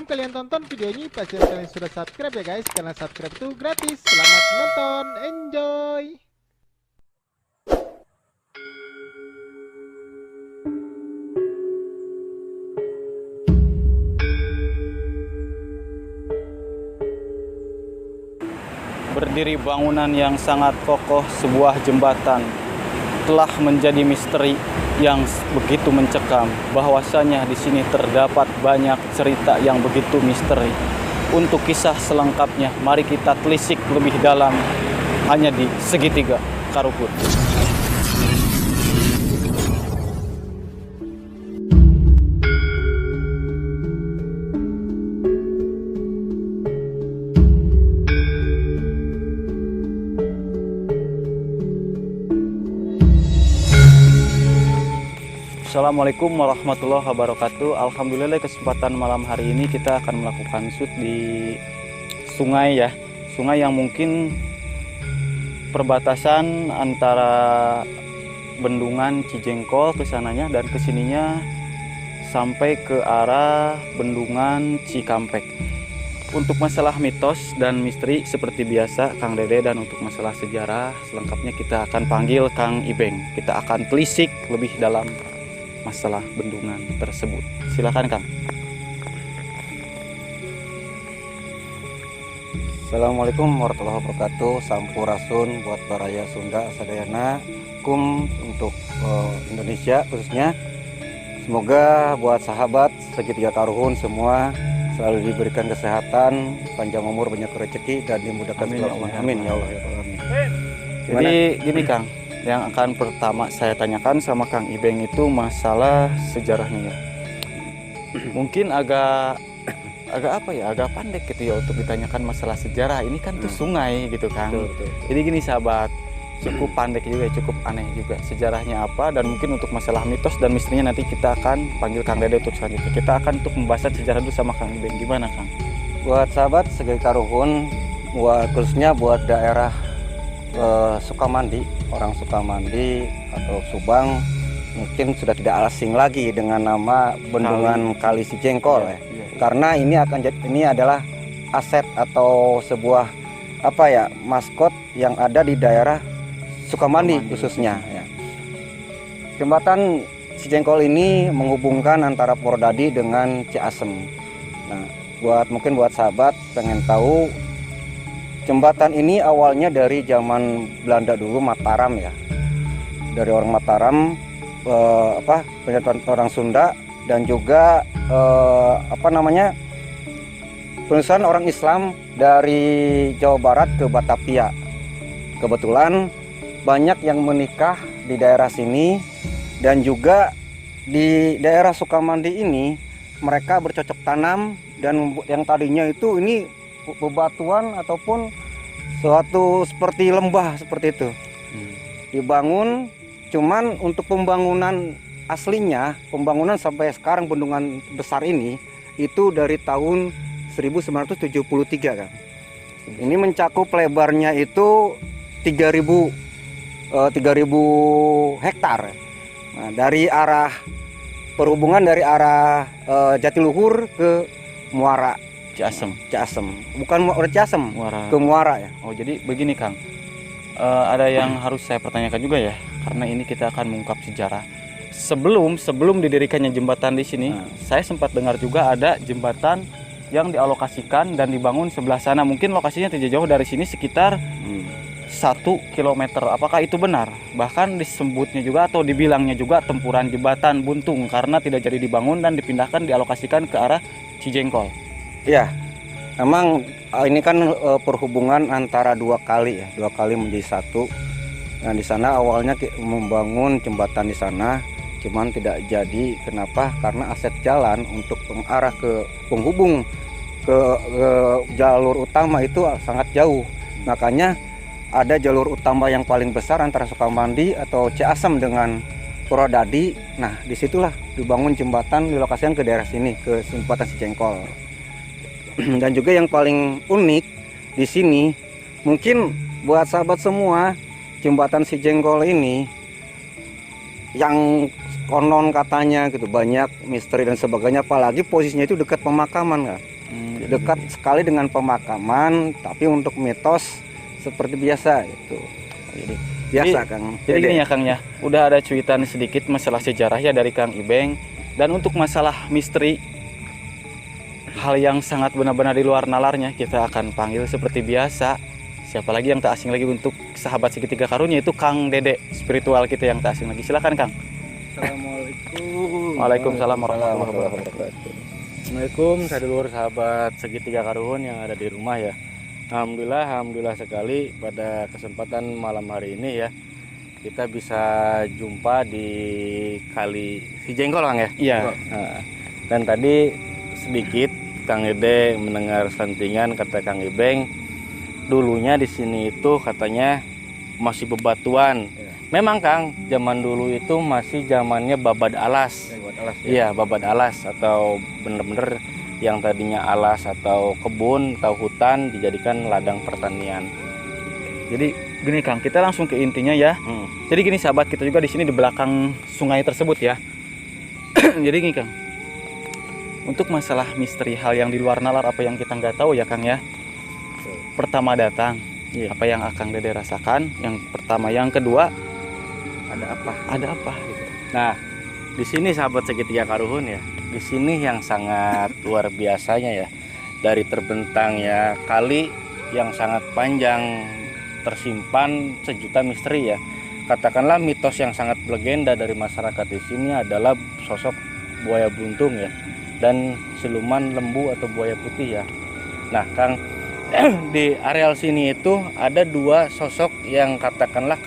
kalian tonton video ini, pastikan kalian sudah subscribe ya guys, karena subscribe itu gratis. Selamat menonton, enjoy. Berdiri bangunan yang sangat kokoh, sebuah jembatan telah menjadi misteri yang begitu mencekam. Bahwasanya di sini terdapat banyak cerita yang begitu misteri. Untuk kisah selengkapnya, mari kita telisik lebih dalam hanya di Segitiga Karukut. Assalamualaikum warahmatullahi wabarakatuh. Alhamdulillah kesempatan malam hari ini kita akan melakukan shoot di sungai ya. Sungai yang mungkin perbatasan antara Bendungan Cijengkol ke sananya dan kesininya sampai ke arah Bendungan Cikampek. Untuk masalah mitos dan misteri seperti biasa Kang Dede, dan untuk masalah sejarah selengkapnya kita akan panggil Kang Ibeng. Kita akan telisik lebih dalam masalah bendungan tersebut. Silakan Kang. Assalamualaikum warahmatullahi wabarakatuh. Sampurasun buat Baraya Sunda Sadayana, kum untuk Indonesia khususnya. Semoga buat sahabat Segitiga Karuhun semua selalu diberikan kesehatan, panjang umur, banyak rezeki, dan dimudahkan segala urusan. Amin ya Allah ya Amin. Jadi gini Kang, yang akan pertama saya tanyakan sama Kang Ibeng itu masalah sejarahnya ya. Mungkin agak apa ya, agak pendek gitu ya untuk ditanyakan masalah sejarah. Ini kan tuh sungai gitu Kang. Betul. Jadi gini sahabat, cukup pendek juga, cukup aneh juga sejarahnya apa, dan mungkin untuk masalah mitos dan misterinya nanti kita akan panggil Kang Dede untuk selanjutnya. Kita akan untuk membahas sejarah dulu sama Kang Ibeng. Gimana Kang? Buat sahabat Segitiga Karuhun, khususnya buat daerah Sukamandi, orang Sukamandi atau Subang mungkin sudah tidak asing lagi dengan nama Bendungan Kali Cijengkol ya. Karena ini adalah aset atau sebuah maskot yang ada di daerah Sukamandi khususnya ya. Jembatan Cijengkol ini menghubungkan antara Purwodadi dengan Ciasem. Nah, mungkin buat sahabat pengen tahu, jembatan ini awalnya dari zaman Belanda dulu, Mataram ya. Dari orang Mataram, penjajah orang Sunda, dan juga penulisan orang Islam dari Jawa Barat ke Batavia. Kebetulan banyak yang menikah di daerah sini, dan juga di daerah Sukamandi ini mereka bercocok tanam, dan yang tadinya itu ini bebatuan ataupun suatu seperti lembah seperti itu dibangun. Cuman untuk pembangunan aslinya, pembangunan sampai sekarang bendungan besar ini itu dari tahun 1973 kan. Ini mencakup lebarnya itu 3000 hektar. Nah, dari arah perhubungan dari arah Jatiluhur ke Muara Ciasem, bukan Muara Ciasem, ke Muara ya. Oh, jadi begini Kang, ada yang harus saya pertanyakan juga ya, karena ini kita akan mengungkap sejarah. Sebelum didirikannya jembatan di sini, saya sempat dengar juga ada jembatan yang dialokasikan dan dibangun sebelah sana. Mungkin lokasinya tidak jauh dari sini, sekitar 1 kilometer. Apakah itu benar? Bahkan disebutnya juga atau dibilangnya juga tempuran jembatan buntung karena tidak jadi dibangun dan dipindahkan, dialokasikan ke arah Cijengkol. Ya, memang ini kan perhubungan antara dua kali menjadi satu. Nah, di sana awalnya membangun jembatan di sana, cuman tidak jadi. Kenapa? Karena aset jalan untuk mengarah ke penghubung ke jalur utama itu sangat jauh. Makanya ada jalur utama yang paling besar antara Sukamandi atau Ciasem dengan Purwodadi. Nah, disitulah dibangun jembatan, dilokasikan ke daerah sini, ke jembatan Cijengkol. Dan juga yang paling unik di sini, mungkin buat sahabat semua, jembatan Cijengkol ini yang konon katanya gitu banyak misteri dan sebagainya, apalagi posisinya itu dekat pemakaman kan. dekat sekali dengan pemakaman, tapi untuk mitos seperti biasa itu. Jadi Biasa Kang. Jadi gini ya Kang ya, udah ada cuitan sedikit masalah sejarah ya dari Kang Ibeng. Dan untuk masalah misteri, hal yang sangat benar-benar di luar nalarnya, kita akan panggil seperti biasa. Siapa lagi yang tak asing lagi untuk sahabat segitiga karunia, itu Kang Dede, spiritual kita yang tak asing lagi. Silakan Kang. Assalamualaikum. Waalaikumsalam warahmatullahi wabarakatuh. Assalamualaikum sadulur sahabat segitiga karuhun yang ada di rumah ya. Alhamdulillah sekali pada kesempatan malam hari ini ya. Kita bisa jumpa di Kali Cijenggol Kang ya. Iya. Nah, dan tadi sedikit Kang Ede mendengar selentingan kata Kang Ibeng, dulunya di sini itu katanya masih bebatuan. Memang Kang, zaman dulu itu masih zamannya babad alas. Iya, babad alas atau bener-bener yang tadinya alas atau kebun atau hutan dijadikan ladang pertanian. Jadi gini Kang, kita langsung ke intinya ya. Jadi gini sahabat, kita juga di sini di belakang sungai tersebut ya. Jadi gini Kang, untuk masalah misteri hal yang di luar nalar apa yang kita nggak tahu ya Kang ya. Pertama datang, apa yang Kang Dede rasakan? Yang pertama, yang kedua, Ada apa? ada apa? Gitu. Nah, di sini sahabat segitiga karuhun ya. Di sini yang sangat luar biasanya ya. Dari terbentangnya kali yang sangat panjang, tersimpan sejuta misteri ya. Katakanlah mitos yang sangat legenda dari masyarakat di sini adalah sosok buaya buntung ya, dan siluman lembu atau buaya putih ya. Nah, Kang, di areal sini itu ada dua sosok yang katakanlah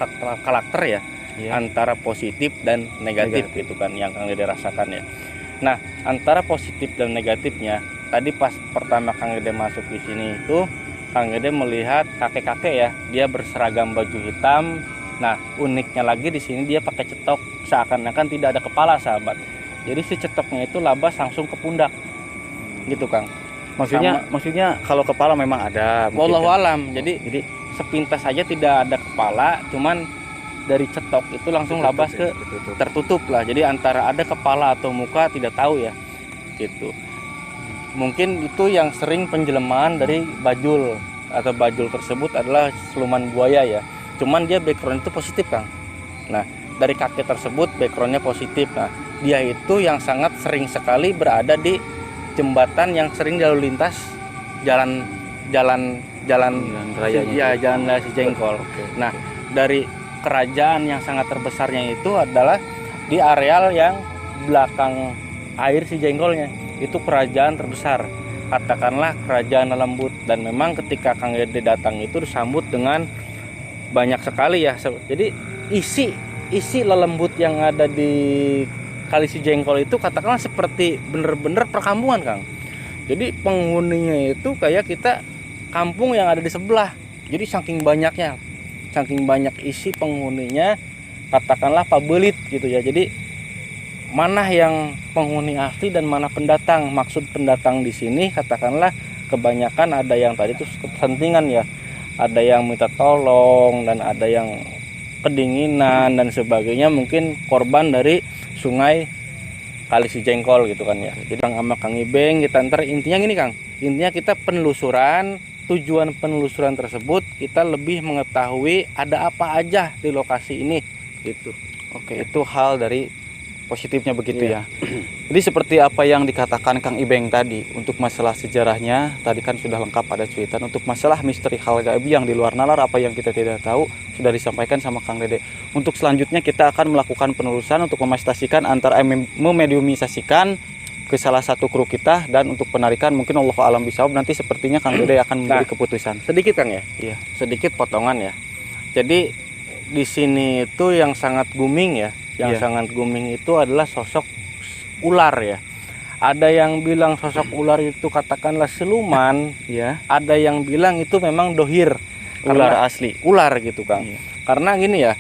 karakter ya. Antara positif dan negatif gitu kan yang Kang Dede rasakan ya. Nah, antara positif dan negatifnya, tadi pas pertama Kang Dede masuk di sini itu Kang Dede melihat kakek-kakek ya, dia berseragam baju hitam. Nah, uniknya lagi di sini dia pakai cetok, seakan-akan tidak ada kepala sahabat. Jadi si cetoknya itu labas langsung ke pundak. Gitu Kang. Maksudnya kalau kepala memang ada. Wallahu alam. Jadi sepintas saja tidak ada kepala, cuman dari cetok itu langsung labas ke tertutup lah. Jadi antara ada kepala atau muka tidak tahu ya. Gitu. Mungkin itu yang sering penjelemaan dari bajul atau bajul tersebut adalah siluman buaya ya. Cuman dia background itu positif Kang. Nah, dari kakek tersebut backgroundnya positif. Nah, dia itu yang sangat sering sekali berada di jembatan yang sering lalu lintas jalan raya ya, jalan raya Cijenggol. Nah, dari kerajaan yang sangat terbesarnya itu adalah di areal yang belakang air Cijenggolnya. Itu kerajaan terbesar, katakanlah kerajaan lembut. Dan memang ketika Kang Dede datang itu disambut dengan banyak sekali ya. Jadi isi lelembut yang ada di Kali Cijenggol itu katakanlah seperti bener-bener perkampungan Kang. Jadi penghuninya itu kayak kita kampung yang ada di sebelah. Jadi saking banyak isi penghuninya, katakanlah pabelit gitu ya. Jadi mana yang penghuni asli dan mana pendatang. Maksud pendatang di sini katakanlah kebanyakan ada yang tadi itu kepentingan ya. Ada yang minta tolong dan ada yang kedinginan dan sebagainya, mungkin korban dari sungai Kali Cijenggol gitu kan ya. Jadi sama Kang Ibeng kita ntar intinya gini Kang. Intinya kita penelusuran. Tujuan penelusuran tersebut kita lebih mengetahui ada apa aja di lokasi ini gitu. Oke, itu hal dari positifnya begitu ya. Jadi seperti apa yang dikatakan Kang Ibeng tadi, untuk masalah sejarahnya tadi kan sudah lengkap ada cuitan. Untuk masalah misteri hal gaib yang di luar nalar apa yang kita tidak tahu sudah disampaikan sama Kang Dede. Untuk selanjutnya kita akan melakukan penelusuran untuk memastikan antara memediumisasikan ke salah satu kru kita, dan untuk penarikan mungkin Allah alam bisawab nanti sepertinya Kang Dede akan memberi keputusan. Sedikit Kang ya? Iya. Sedikit potongan ya. Jadi di sini itu yang sangat booming ya. Yang sangat booming itu adalah sosok ular ya. Ada yang bilang sosok ular itu katakanlah siluman, ya. Ada yang bilang itu memang dohir, ular asli, ular gitu Kang. Karena gini ya,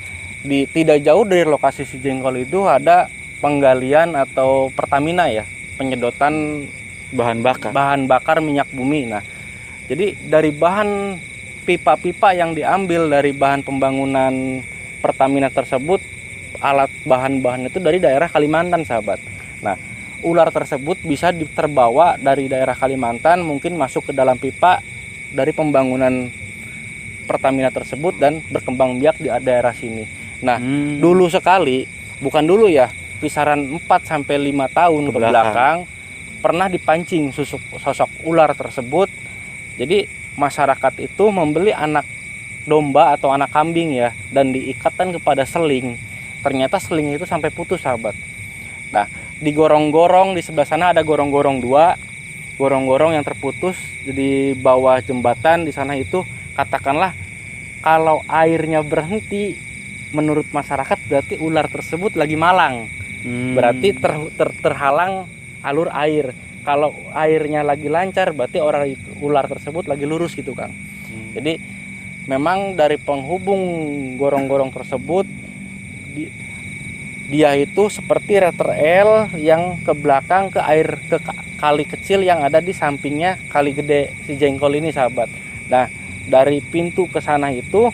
tidak jauh dari lokasi Cijenggol itu ada penggalian atau Pertamina ya, penyedotan bahan bakar minyak bumi. Nah, jadi dari bahan pipa-pipa yang diambil dari bahan pembangunan Pertamina tersebut, alat bahan-bahan itu dari daerah Kalimantan sahabat. Nah, ular tersebut bisa terbawa dari daerah Kalimantan mungkin masuk ke dalam pipa dari pembangunan Pertamina tersebut dan berkembang biak di daerah sini. Nah, dulu sekali, bukan dulu ya, kisaran 4 sampai 5 tahun ke belakang pernah dipancing sosok ular tersebut. Jadi masyarakat itu membeli anak domba atau anak kambing ya dan diikatkan kepada seling. Ternyata seling itu sampai putus, sahabat. Nah, di gorong-gorong di sebelah sana ada gorong-gorong 2, gorong-gorong yang terputus di bawah jembatan di sana itu. Katakanlah kalau airnya berhenti, menurut masyarakat berarti ular tersebut lagi malang. Berarti terhalang alur air. Kalau airnya lagi lancar berarti ular tersebut lagi lurus gitu, Kang. Jadi memang dari penghubung gorong-gorong tersebut dia itu seperti letter L yang ke belakang ke kali kecil yang ada di sampingnya kali gede si Jengkol ini, sahabat. Nah, dari pintu ke sana itu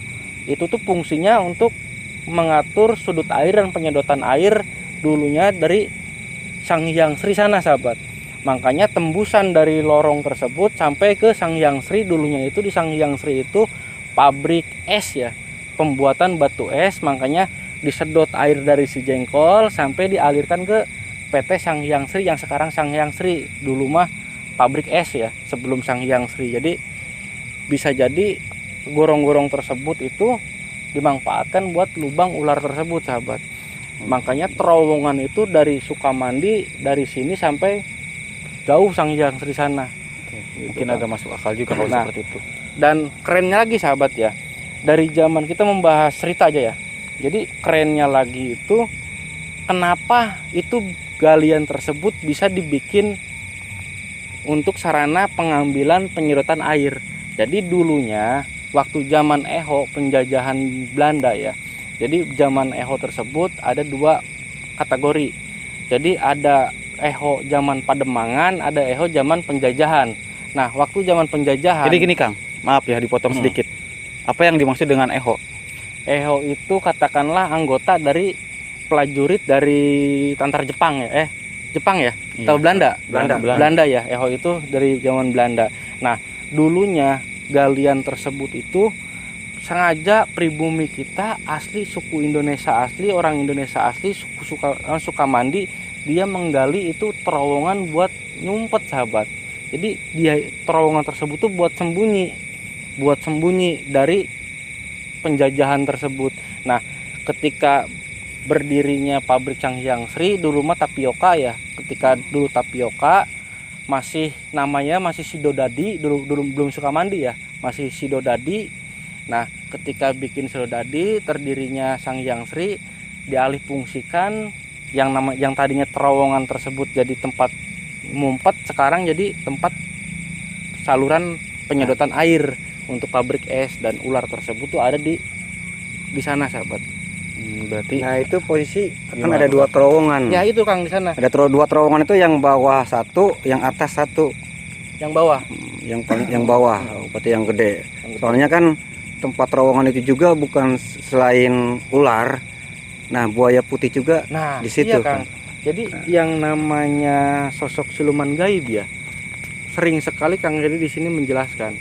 tuh fungsinya untuk mengatur sudut air dan penyedotan air dulunya dari Sang Hyang Sri sana, sahabat. Makanya tembusan dari lorong tersebut sampai ke Sang Hyang Sri, dulunya itu di Sang Hyang Sri itu pabrik es ya, pembuatan batu es. Makanya disedot air dari si Jengkol sampai dialirkan ke PT Sang Hyang Sri yang sekarang Sang Hyang Sri. Dulu mah pabrik es ya, sebelum Sang Hyang Sri. Jadi bisa jadi gorong-gorong tersebut itu dimanfaatkan buat lubang ular tersebut, sahabat. Makanya terowongan itu dari Sukamandi dari sini sampai jauh Sang Hyang Sri sana. Mungkin agak masuk akal juga kalau seperti itu. Dan kerennya lagi, sahabat ya, dari zaman kita membahas cerita aja ya. Jadi kerennya lagi itu kenapa itu galian tersebut bisa dibikin untuk sarana pengambilan penyedotan air. Jadi dulunya waktu zaman Eho penjajahan Belanda ya. Jadi zaman Eho tersebut ada 2 kategori. Jadi ada Eho zaman Pademangan, ada Eho zaman penjajahan. Nah, waktu zaman penjajahan. Jadi gini, Kang. Maaf ya dipotong sedikit. Apa yang dimaksud dengan Eho? Eho itu katakanlah anggota dari prajurit dari tentara Jepang ya. Jepang ya? Iya. Atau Belanda? Belanda Ya. Eho itu dari zaman Belanda. Nah, dulunya galian tersebut itu sengaja pribumi kita asli, suku Indonesia asli, orang Indonesia asli, suku Sukamandi, dia menggali itu terowongan buat nyumpet, sahabat. Jadi dia terowongan tersebut tuh buat sembunyi dari penjajahan tersebut. Nah, ketika berdirinya pabrik Sang Hyang Sri, dulu mah tapioka ya. Ketika dulu tapioka masih namanya masih Sidodadi, dulu belum Sukamandi ya, masih Sidodadi. Nah, ketika bikin Sidodadi, terdirinya Sang Hyang Sri, dialih fungsikan yang tadinya terowongan tersebut jadi tempat ngumpet, sekarang jadi tempat saluran penyedotan air untuk pabrik es, dan ular tersebut tuh ada di sana, sahabat. Berarti Nah, itu posisi kan ada 2 terowongan. Ya itu, Kang, di sana. Ada 2 terowongan itu, yang bawah 1, yang atas 1. Yang bawah. Yang bawah, berarti yang gede. Soalnya kan tempat terowongan itu juga bukan selain ular. Nah, buaya putih juga di situ, iya, Kang. Jadi yang namanya sosok siluman gaib ya, sering sekali Kang Hedi di sini menjelaskan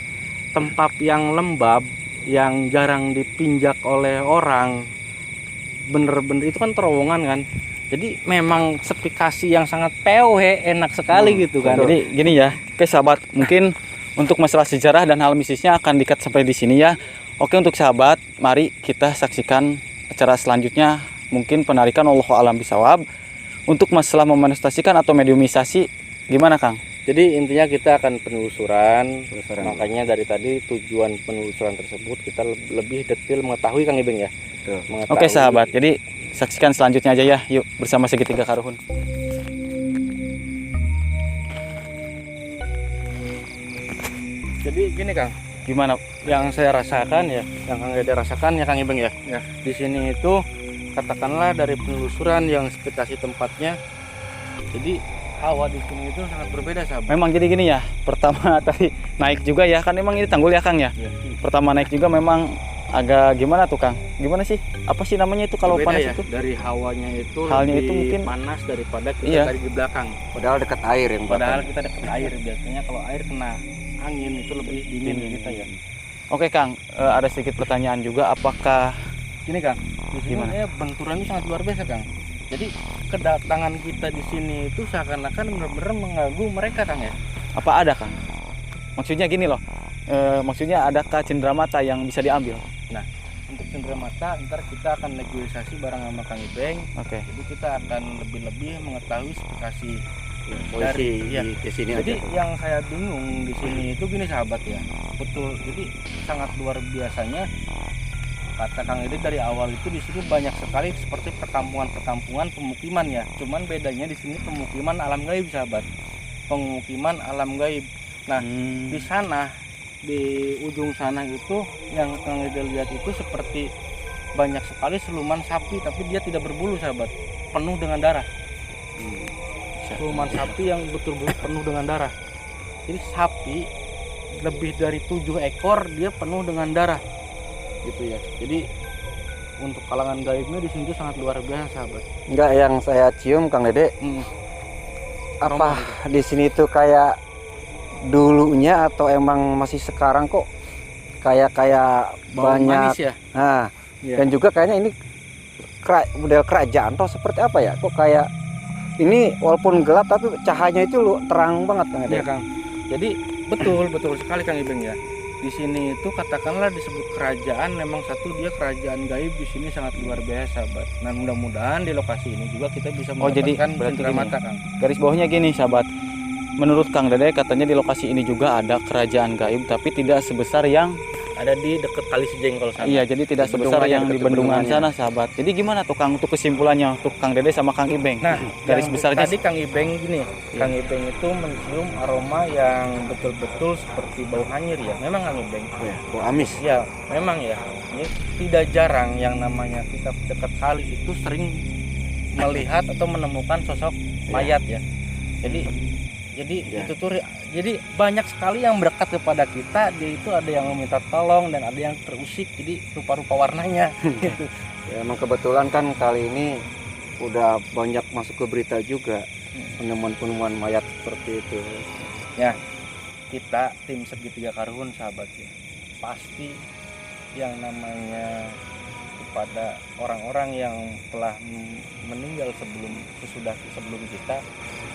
tempat yang lembab, yang jarang dipinjak oleh orang, bener-bener itu kan terowongan kan. Jadi memang spikasi yang sangat POH, enak sekali gitu kan. Jadi gini ya, oke sahabat, mungkin untuk masalah sejarah dan hal mistisnya akan dikat sampai di sini ya. Oke, untuk sahabat, mari kita saksikan acara selanjutnya, mungkin penarikan Allahu a'lam bishawab. Untuk masalah memanifestasikan atau mediumisasi, gimana, Kang? Jadi intinya kita akan penelusuran. Makanya dari tadi tujuan penelusuran tersebut kita lebih detail mengetahui, Kang Ibing ya. Oke sahabat, jadi saksikan selanjutnya aja ya. Yuk bersama Segitiga Karuhun. Jadi gini, Kang, Gimana? yang saya rasakan ya, yang Kang Hedi rasakan ya, Kang Ibing ya. Di sini itu katakanlah dari penelusuran yang spesifikasi tempatnya, jadi hawa di sini itu sangat berbeda, sahabat. Memang jadi gini ya. Pertama tadi naik juga ya, kan memang ini tanggul ya, Kang ya. Pertama naik juga memang agak gimana tuh Kang? Gimana sih? Apa sih namanya itu kalau Beda panas ya, itu? dari hawanya itu Halnya lebih itu mungkin- panas daripada kita Iya. tadi di belakang. Padahal dekat air yang Padahal bakar. kita dekat air, biasanya kalau air kena angin itu lebih dingin kita ya. Oke Kang, ada sedikit pertanyaan juga. Apakah Gini Kang, di sini Gimana? benturan itu sangat luar biasa Kang. Jadi kedatangan kita di sini itu seakan-akan benar-benar mengganggu mereka Kang ya. apa ada Kang? Maksudnya gini loh. Maksudnya adakah cenderamata yang bisa diambil? Untuk cenderamata ntar kita akan negosiasi bareng sama Kang Ibeng. Oke. Jadi kita akan lebih-lebih mengetahui spesifikasi. Polisi Iya. di sini Jadi aja. yang saya bingung di sini itu gini sahabat ya. Betul. Jadi sangat luar biasanya kata Kang Edi dari awal itu di sini banyak sekali seperti perkampungan-perkampungan pemukiman ya. Cuman bedanya di sini pemukiman alam gaib sahabat. Pemukiman alam gaib. Nah, di sana di ujung sana itu yang Kang Edi lihat itu seperti banyak sekali siluman sapi tapi dia tidak berbulu sahabat. Penuh dengan darah. Siluman sapi yang betul-betul penuh dengan darah. Jadi sapi lebih dari 7 ekor dia penuh dengan darah gitu ya. Jadi untuk kalangan gaibnya di sini tuh sangat luar biasa sahabat. Enggak, yang saya cium Kang Dede, apa di sini tuh kayak dulunya atau emang masih sekarang kok kayak Bau banyak. manis ya. Nah, Iya. dan juga kayaknya ini model kerajaan atau seperti apa ya? Kok kayak ini walaupun gelap tapi cahayanya itu terang banget Kang Dede. Iya Kang. Jadi betul sekali Kang Ibeng ya. Di sini itu katakanlah disebut kerajaan, memang satu dia kerajaan gaib di sini sangat luar biasa, sahabat. Nah mudah-mudahan di lokasi ini juga kita bisa Oh, jadi mendapatkan berarti cenderamata Kang. Garis bawahnya gini sahabat. Menurut Kang Dede katanya di lokasi ini juga ada kerajaan gaib tapi tidak sebesar yang Ada di dekat Kali Sejengkol sana. iya, jadi tidak Di sebesar bendungannya, yang di dekat bendungan bendungannya. sana sahabat. Jadi gimana tuh Kang untuk kesimpulannya untuk Kang Dede sama Kang Ibeng? Nah, garis yang besarnya tadi Kang Ibeng gini, Kang Ibeng itu mencium aroma yang betul-betul seperti bau hanyir ya. Memang Kang Ibeng. Ya, bau amis. Ya, memang ya. Ini tidak jarang yang namanya kita dekat kali itu sering melihat atau menemukan sosok mayat ya. Jadi Ya. itu tuh jadi banyak sekali yang berdekat kepada kita, dia itu ada yang meminta tolong dan ada yang terusik, jadi rupa-rupa warnanya gitu. Ya, emang kebetulan kan kali ini udah banyak masuk ke berita juga penemuan-penemuan mayat seperti itu. Kita tim Segitiga Karuhun sahabat ya, pasti yang namanya kepada orang-orang yang telah meninggal sebelum kita,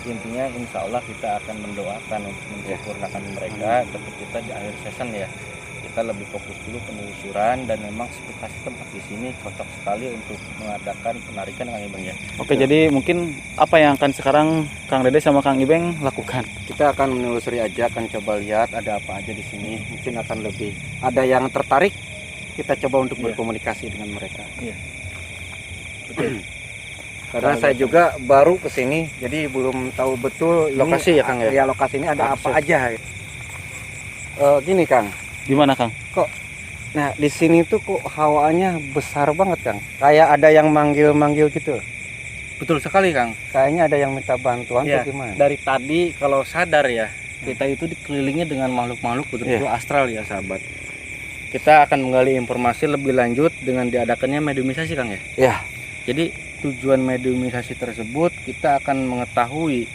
intinya insya Allah kita akan mendoakan untuk menyempurnakan mereka. Tapi kita di akhir season ya, kita lebih fokus dulu penelusuran, dan memang spesifikasi tempat di sini cocok sekali untuk mengadakan penarikan Kang Ibeng ya. Oke, jadi mungkin apa yang akan sekarang Kang Dede sama Kang Ibeng lakukan? Kita akan menelusuri aja, akan coba lihat ada apa aja di sini. Mungkin akan lebih ada yang tertarik, kita coba untuk Iya. berkomunikasi dengan mereka. Iya. Betul. Karena saya juga baru ke sini, jadi belum tahu betul Lokasi ini, ya, Kang, ya? Ya, lokasi ini ada apa aja. Gini Kang, Gimana Kang? nah di sini tuh kok hawanya besar banget Kang. Kayak ada yang manggil-manggil gitu. Betul sekali Kang. Kayaknya ada yang minta bantuan Iya, atau gimana? dari tadi kalau sadar ya, kita itu dikelilingi dengan makhluk-makhluk betul-betul astral ya sahabat. Kita akan menggali informasi lebih lanjut dengan diadakannya mediumisasi Kang ya. Iya. Jadi tujuan mediumisasi tersebut kita akan mengetahui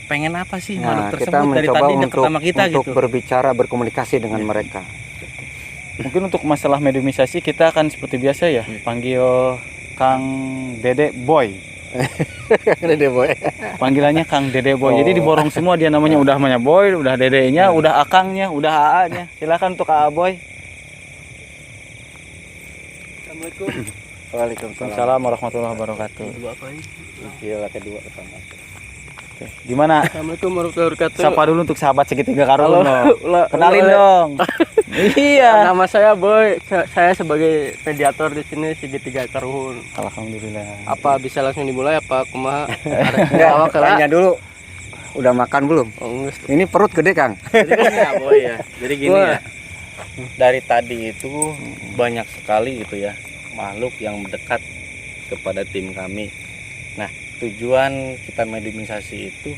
pengen apa sih Nah, makhluk kita tersebut dari mencoba tadi dekat untuk, sama kita untuk gitu. berbicara, berkomunikasi dengan Iya. mereka. Mungkin untuk masalah mediumisasi kita akan seperti biasa ya, panggil Kang Dede Boy. Dede Boy. Panggilannya Kang Dede Boy. Oh. Jadi diborong semua dia namanya, udah namanya Boy, udah Dedenya, udah Akangnya, udah AA-nya. Silakan untuk AA Boy. Assalamualaikum. Waalaikumsalam. Waalaikumsalam warahmatullahi wabarakatuh. Gila kedua pertama. Oke, gimana? Assalamualaikum warahmatullahi wabarakatuh. Sapa dulu untuk sahabat Segitiga Karuhun dong. Halo, Kenalin halo. dong. Iya. Nama saya Boy. Saya sebagai mediator di sini Segitiga Karuhun. Alhamdulillah. Apa bisa langsung dimulai apa kumaha? Enggak, tanya dulu. Udah makan belum? Oh, enggak. Ini perut gede, Kang. Jadi gini ya Boy ya. Jadi gini ya. Dari tadi itu banyak sekali gitu ya makhluk yang mendekat kepada tim kami. Nah, tujuan kita mediumisasi itu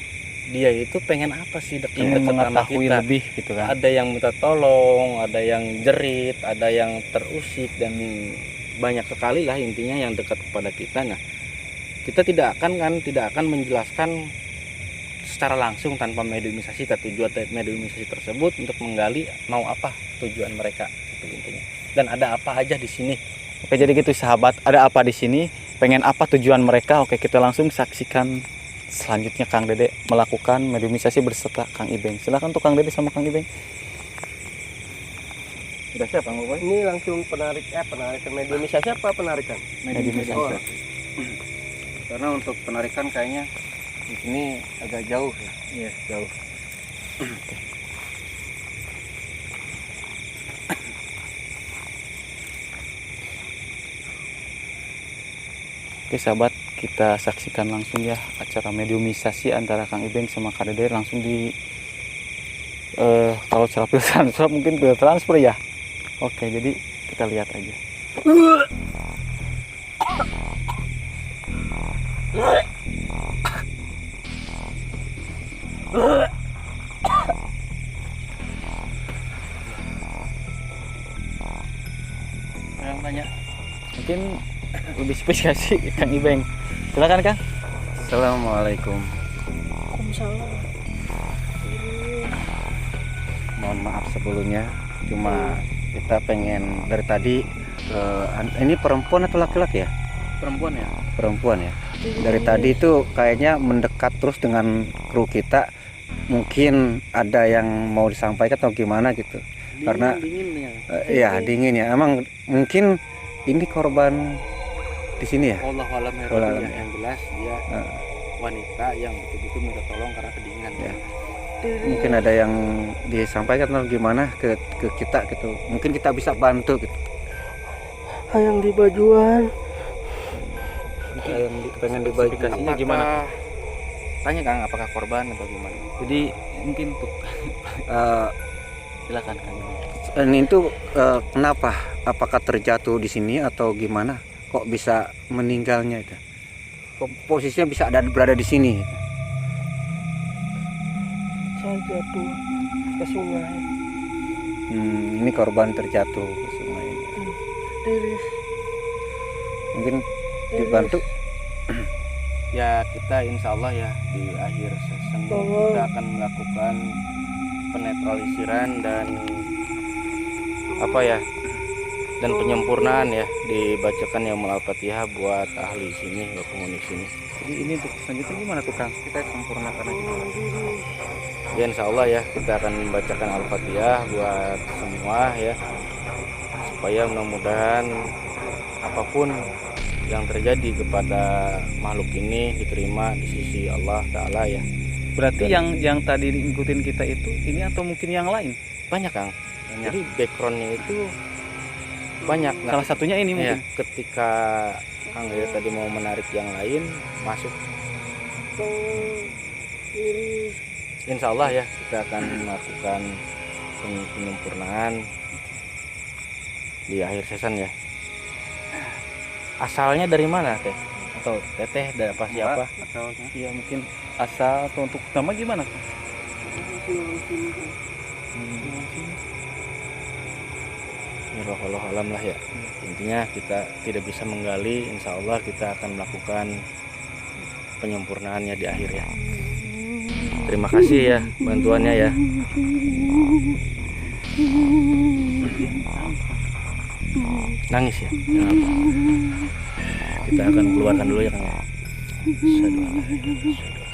dia itu pengen apa sih Ingin dekat sama mengetahui kita. lebih gitu kan. Ada yang minta tolong, ada yang jerit, ada yang terusik, dan banyak sekali lah intinya yang dekat kepada kita. Nah, kita tidak akan menjelaskan secara langsung tanpa mediumisasi ke tujuan mediumisasi tersebut untuk menggali mau apa tujuan mereka itu intinya. Dan ada apa aja di sini. Oke, jadi gitu sahabat, ada apa di sini? Pengen apa tujuan mereka? Oke, kita langsung saksikan selanjutnya Kang Dede melakukan mediumisasi berserta Kang Ibeng. Silakan tuh Kang Dede sama Kang Ibeng. Sudah siap Kang Boboy? Ini langsung penarikan mediumisasi apa penarikan? Mediumisasi. Oh. Karena untuk penarikan kayaknya di sini agak jauh ya. Iya, jauh. Oke sahabat, kita saksikan langsung ya acara mediumisasi antara Kang Ibeng sama Kang Dede langsung di kalau secara pil transfer mungkin pil transfer ya. Oke, jadi kita lihat aja. Yang tanya, mungkin lebih spesifikasi Kang Ibeng. Silakan Kang. Assalamualaikum. Waalaikumsalam. Mohon maaf sebelumnya, cuma kita pengen dari tadi ini perempuan atau laki-laki ya? Perempuan ya? Perempuan ya. Dari tadi itu kayaknya mendekat terus dengan kru kita. Mungkin ada yang mau disampaikan atau gimana gitu. Karena dinginnya. ya dingin ya. Emang mungkin ini korban di sini ya? Allah alam ya, Allah alam, yang jelas dia wanita yang betul-betul minta tolong karena kedinginan. Ya. Mungkin ada yang disampaikan atau gimana ke kita gitu. Mungkin kita bisa bantu gitu. Hayang di bajuan. Pengen dibagi. Spesifikasinya gimana? Tanya Kang, apakah korban atau gimana? Jadi mungkin tuh Eh, silakan Kang. ini tuh kenapa? Apakah terjatuh di sini atau gimana? Kok bisa meninggalnya itu? Kok posisinya bisa berada di sini? Saya jatuh ke sungai. Ini korban terjatuh ke sungai ini. Tiris. Mungkin dibantu. Ya kita insya Allah ya di akhir season Tolong. kita akan melakukan penetralisiran dan apa ya, dan penyempurnaan ya, dibacakan yang Al-Fatihah buat ahli sini ya, penghuni sini. Jadi ini untuk selanjutnya gimana tuh Kang? Kita sempurnakan aja. Ya insya Allah ya kita akan membacakan Al-Fatihah buat semua ya, supaya mudah-mudahan apapun yang terjadi kepada makhluk ini diterima di sisi Allah Ta'ala ya. Berarti yang tadi ngikutin kita itu ini atau mungkin yang lain? Banyak Kang. Banyak. Jadi backgroundnya itu banyak. Nah, Salah satunya ini ya, mungkin. ketika Kang Dede tadi mau menarik yang lain masuk, Tiris. insya Allah ya kita akan melakukan penyempurnaan di akhir season ya. Asalnya dari mana Teh? Atau Teteh dari apa siapa? Iya mungkin asal atau untuk nama gimana Kang? Ya Allah alam lah ya. Intinya kita tidak bisa menggali, insya Allah kita akan melakukan penyempurnaannya di akhir ya. Terima kasih ya bantuannya ya. Nangis ya? Jangan apa. Kita akan keluarkan dulu ya Kang. Asyhadu an la ilaha illallah.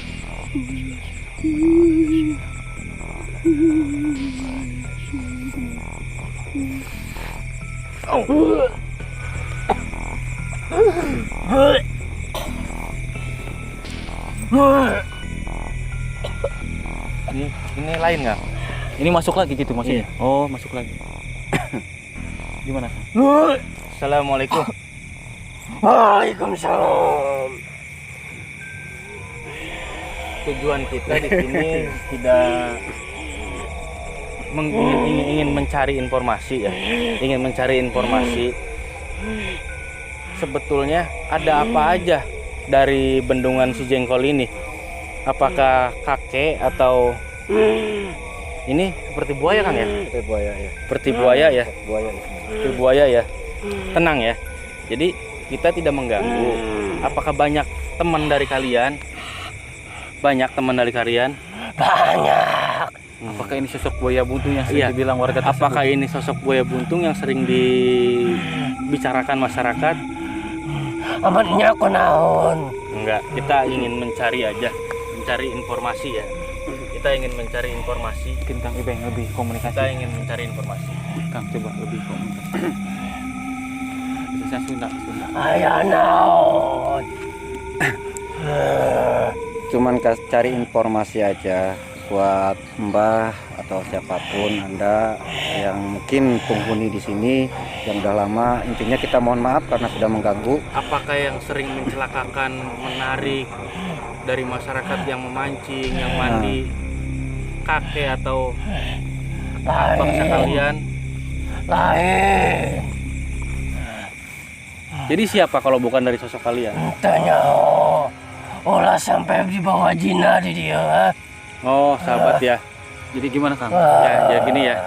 Ini lain nggak? Ini masuk lagi gitu maksudnya? Iya. Oh masuk lagi. Gimana Kang? Assalamualaikum. Waalaikumsalam. Tujuan kita di sini tidak ingin mencari informasi ya, ingin mencari informasi sebetulnya ada apa aja dari bendungan Si Jengkol ini. apakah kakek atau ini seperti buaya Kang ya? Itu buaya ya. Seperti buaya ya. Buaya di sini. Seperti buaya ya. Tenang ya. Jadi kita tidak mengganggu. Apakah banyak teman dari kalian? Banyak teman dari kalian? Banyak. Apakah ini sosok buaya buntung yang sering Iya. dibilang warga tersebut? Apakah ini sosok buaya buntung yang sering dibicarakan masyarakat? Amannya kunaon. Enggak, kita ingin mencari aja, mencari informasi ya. Kita ingin mencari informasi. Mungkin Kang Ibeng lebih komunikasi. Kita ingin mencari informasi. Kang coba lebih komunikasi. Saya Sunda. Aya naon. Cuman cari informasi aja buat Mbah atau siapapun Anda yang mungkin penghuni di sini yang udah lama. Intinya kita mohon maaf karena sudah mengganggu. Apakah yang sering mencelakakan, menarik dari masyarakat yang memancing, yang mandi, kakek atau bangsa kalian? Lain. Jadi siapa kalau bukan dari sosok kalian? Tanya. Olah sampai dibawa jina di dia. Oh, sahabat ya. Jadi gimana Kang? Ya gini ya.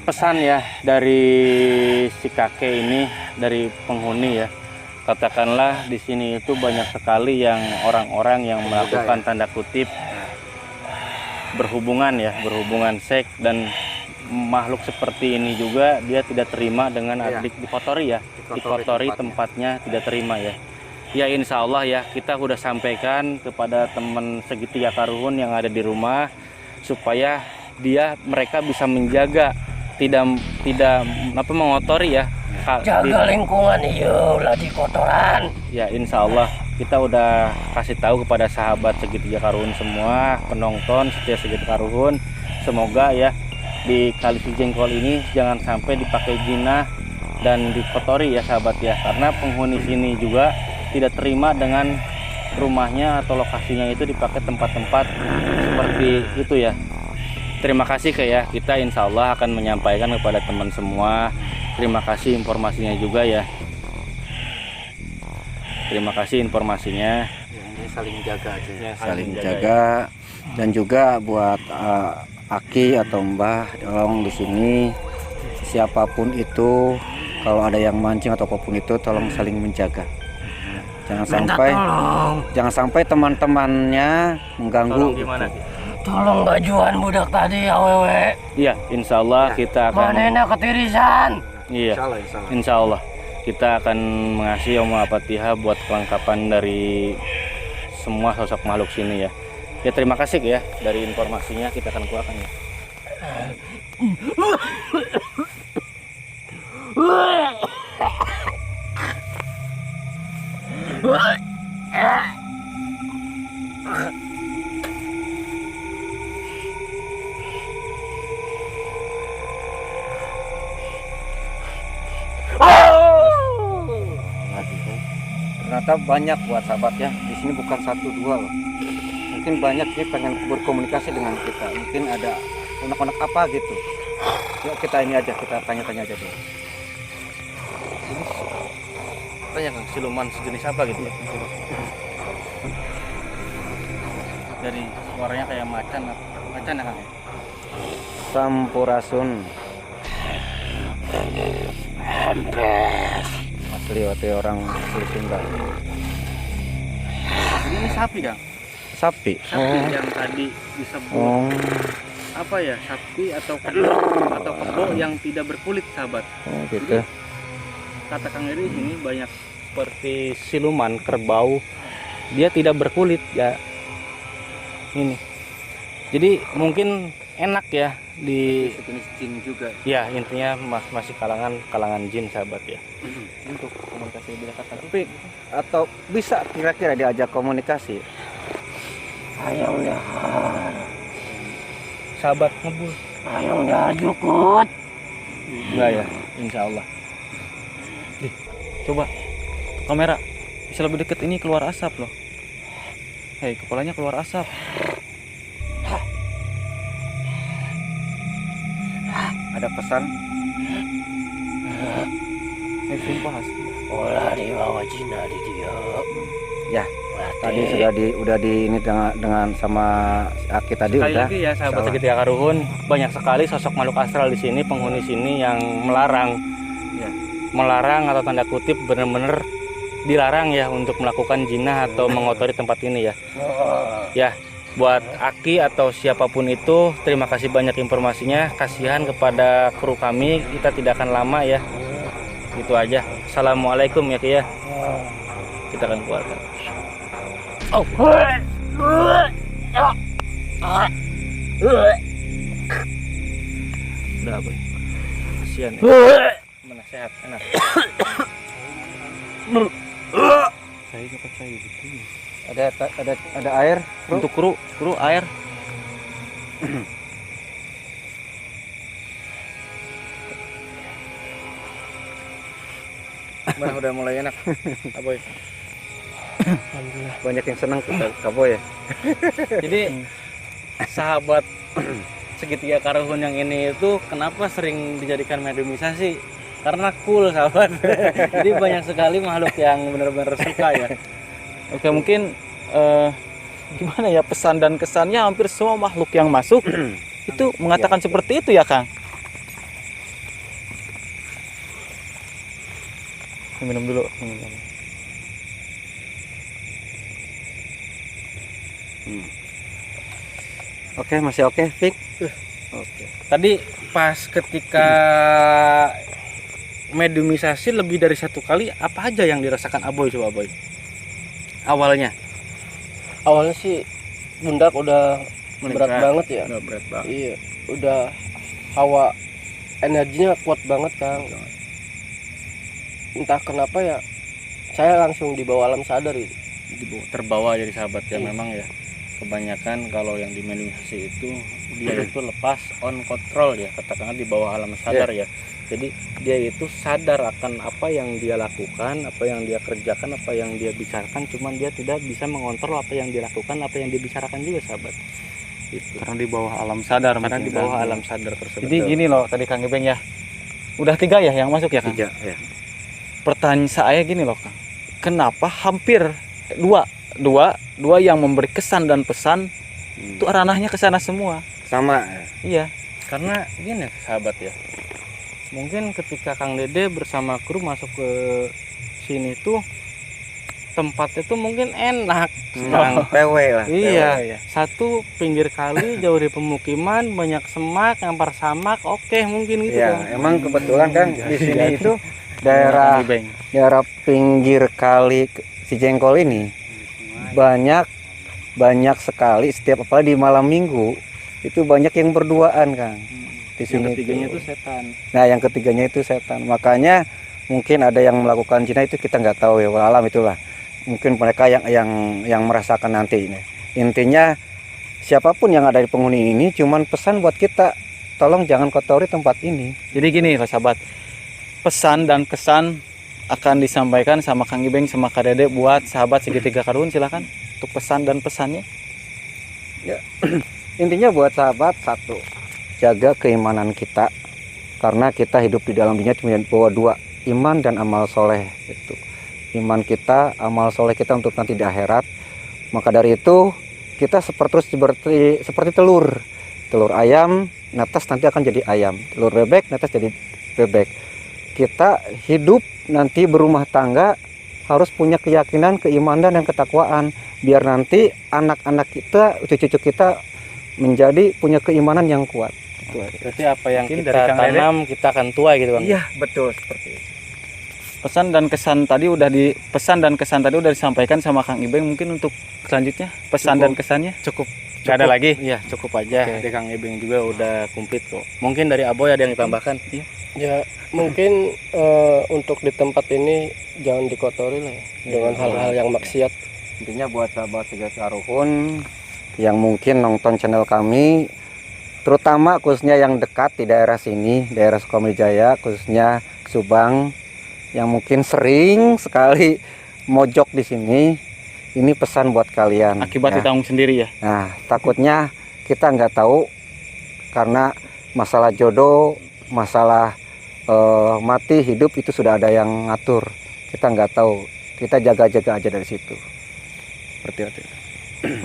Pesan ya dari si kakek ini, dari penghuni ya. Katakanlah di sini itu banyak sekali yang orang-orang yang melakukan tanda kutip berhubungan ya, berhubungan seks, dan makhluk seperti ini juga dia tidak terima dengan adik dikotori ya. Dikotori tempatnya tidak terima ya. Ya insya Allah ya, kita sudah sampaikan kepada teman segitiga Karuhun yang ada di rumah supaya mereka bisa menjaga, tidak mengotori ya. Jaga lingkungan iya ulah di kotoran. Ya insya Allah kita udah kasih tahu kepada sahabat segitiga Karuhun semua, penonton setia segitiga Karuhun, semoga ya di Kali Cijengkol ini jangan sampai dipakai jinah dan dikotori ya sahabat ya, karena penghuni sini juga tidak terima dengan rumahnya atau lokasinya itu dipakai tempat-tempat seperti itu ya. Terima kasih ya, kita insya Allah akan menyampaikan kepada teman semua. Terima kasih informasinya juga ya. Terima kasih informasinya. Saling jaga aja. Ya, Saling ya. jaga. Dan juga buat Aki atau Mbah tolong di sini siapapun itu kalau ada yang mancing atau apapun itu tolong saling menjaga. Jangan sampai teman-temannya mengganggu. Tolong gimana? Tolong bajuan budak tadi awewe. Iya, insya Allah kita akan. Manena ketirisan. Iya, insya Allah kita akan mengasih Om Al-Fatihah buat kelengkapan dari semua sosok makhluk sini ya. Ya terima kasih ya dari informasinya, kita akan keluarkan ya. Ternyata banyak buat sahabat ya. Di sini bukan 1 2 loh. Mungkin banyak sih pengen berkomunikasi dengan kita. Mungkin ada anak-anak apa gitu. Yuk kita ini aja, kita tanya-tanya aja dulu. Tanya Kang, siluman sejenis apa gitu ya? Dari suaranya kayak macan ya Kang? Sampurasun. Asli orang asli Sunda. Jadi ini sapi Kang? Sapi. Sapi yang tadi disebut apa ya? Sapi atau kebo yang tidak berkulit sahabat. Oh gitu. Kata Kang Eri ini banyak seperti siluman, kerbau, dia tidak berkulit ya. Ini. Jadi mungkin enak ya di Sejenis jin juga. ya intinya masih kalangan jin sahabat ya. Untuk komunikasi lebih dekat. Tapi atau bisa kira-kira diajak komunikasi. Hayang dah. Sahabat ngebul. Hayang dah jukut. Enggak ya, insya Allah. Coba kamera bisa lebih dekat, ini keluar asap loh. Hei, kepalanya keluar asap. Ada pesan. Hei, sumpah asli. Olah dibawa jina di dia. Ya, Tadi udah di ini dengan sama Aki tadi Sekali udah. lagi ya sahabat Salah. segitiga karuhun, banyak sekali sosok makhluk astral di sini, penghuni sini yang melarang, Ya. melarang atau tanda kutip benar-benar dilarang ya untuk melakukan jinah atau mengotori tempat ini ya. Ya, buat Aki atau siapapun itu, terima kasih banyak informasinya. Kasihan kepada kru kami, kita tidak akan lama ya. Itu aja. Assalamualaikum ya Ki ya. Kita akan keluarkan. Oh. Udah boy. Kasihan ya. Mana sehat, enak. Saya juga percaya gitu. Ada air. Untuk kru air. Mana udah mulai enak. Aboy. Banyak yang senang kita Kabo ya. Jadi sahabat segitiga karuhun yang ini itu kenapa sering dijadikan mediumisasi? Karena cool sahabat. Jadi banyak sekali makhluk yang benar-benar suka ya. Oke, mungkin gimana ya, pesan dan kesannya hampir semua makhluk yang masuk itu mengatakan seperti itu ya, Kang. Minum dulu. Oke, masih oke, Fik. Oke. Tadi pas ketika mediumisasi lebih dari satu kali, apa aja yang dirasakan Aboy coba Aboy? Awalnya Awalnya sih pundak udah berat banget ya. Udah berat banget. Iya, udah hawa energinya kuat banget Kang. Entah kenapa ya, saya langsung dibawa alam sadar gitu. Terbawa jadi sahabat ya. Memang ya kebanyakan kalau yang di mediumisasi itu dia itu lepas on control ya, katakanlah di bawah alam sadar ya. Jadi dia itu sadar akan apa yang dia lakukan, apa yang dia kerjakan, apa yang dia bicarakan, cuman dia tidak bisa mengontrol apa yang dia lakukan, apa yang dia bicarakan juga sahabat. Itu. Karena di bawah alam sadar. Karena mungkin, di bawah kan. alam sadar tersebut. Jadi gini loh tadi Kang Ibeng ya. Udah 3 ya yang masuk ya, Kang? 3 ya. Pertanyaan saya gini loh, Kang. Kenapa hampir dua yang memberi kesan dan pesan itu ranahnya ke sana semua? Sama. Iya. Karena gini sahabat ya, mungkin ketika Kang Dede bersama kru masuk ke sini tuh tempatnya tuh mungkin enak. Yang PW lah. Iya, PW, ya. satu pinggir kali jauh dari pemukiman, banyak semak, ngampar samak, oke mungkin gitu Ya, kan. emang kebetulan kan di sini itu Kang daerah Ibeng. pinggir kali Cijengkol ini banyak sekali, setiap apalagi di malam minggu itu banyak yang berduaan Kang di Yang sini. ketiganya tuh. itu setan. Nah, yang ketiganya itu setan. Makanya mungkin ada yang melakukan zina itu kita nggak tahu ya, walau alam itulah. Mungkin mereka yang merasakan nanti. Intinya siapapun yang ada di penghuni ini cuman pesan buat kita, tolong jangan kotori tempat ini. Jadi gini loh sahabat, pesan dan kesan akan disampaikan sama Kang Ibeng sama Kak Dede buat sahabat segitiga karuhun, silakan untuk pesan dan pesannya. Intinya buat sahabat, satu, jaga keimanan kita, karena kita hidup di dalam dunia cuma bawa 2, iman dan amal soleh. Itu iman kita, amal soleh kita untuk nanti di akhirat. Maka dari itu kita seperti telur ayam netes nanti akan jadi ayam, telur bebek netes jadi bebek. Kita hidup nanti berumah tangga harus punya keyakinan, keimanan dan ketakwaan, biar nanti anak-anak kita, cucu-cucu kita menjadi punya keimanan yang kuat. Itu aja. Berarti apa yang Mungkin kita dari Kang Dede. tanam kita akan tuai gitu kan. Iya, betul seperti itu. Pesan dan kesan tadi udah disampaikan sama Kang Ibeng. Mungkin untuk selanjutnya pesan dan kesannya Cukup. Nggak ada lagi? Iya, cukup aja. Oke. Di Kang Ibeng juga udah komplit kok. Mungkin dari Aboy ada yang ditambahkan. Ya mungkin untuk di tempat ini jangan dikotori lah ya, dengan hal-hal yang maksiat. Intinya buat sahabat segitiga karuhun yang mungkin nonton channel kami, terutama khususnya yang dekat di daerah sini, daerah Sukamijaya, khususnya Subang, yang mungkin sering sekali mojok di sini, ini pesan buat kalian. akibat ya. ditanggung sendiri ya. Nah, takutnya kita nggak tahu karena masalah jodoh, masalah mati hidup itu sudah ada yang ngatur. Kita nggak tahu. Kita jaga-jaga aja dari situ. seperti itu.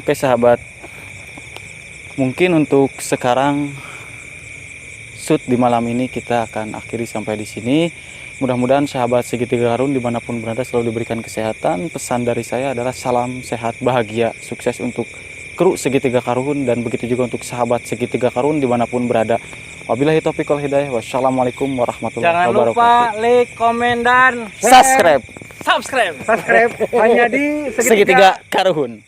Oke sahabat, mungkin untuk sekarang shoot di malam ini kita akan akhiri sampai di sini. Mudah-mudahan sahabat Segitiga Karun dimanapun berada selalu diberikan kesehatan. Pesan dari saya adalah salam sehat, bahagia, sukses untuk kru Segitiga Karun, dan begitu juga untuk sahabat Segitiga Karun dimanapun berada. Wabillahi taufiq wal hidayah. Wassalamualaikum warahmatullahi wabarakatuh. Jangan lupa like, komen, dan Subscribe subscribe. Subscribe hanya di Segitiga Karun.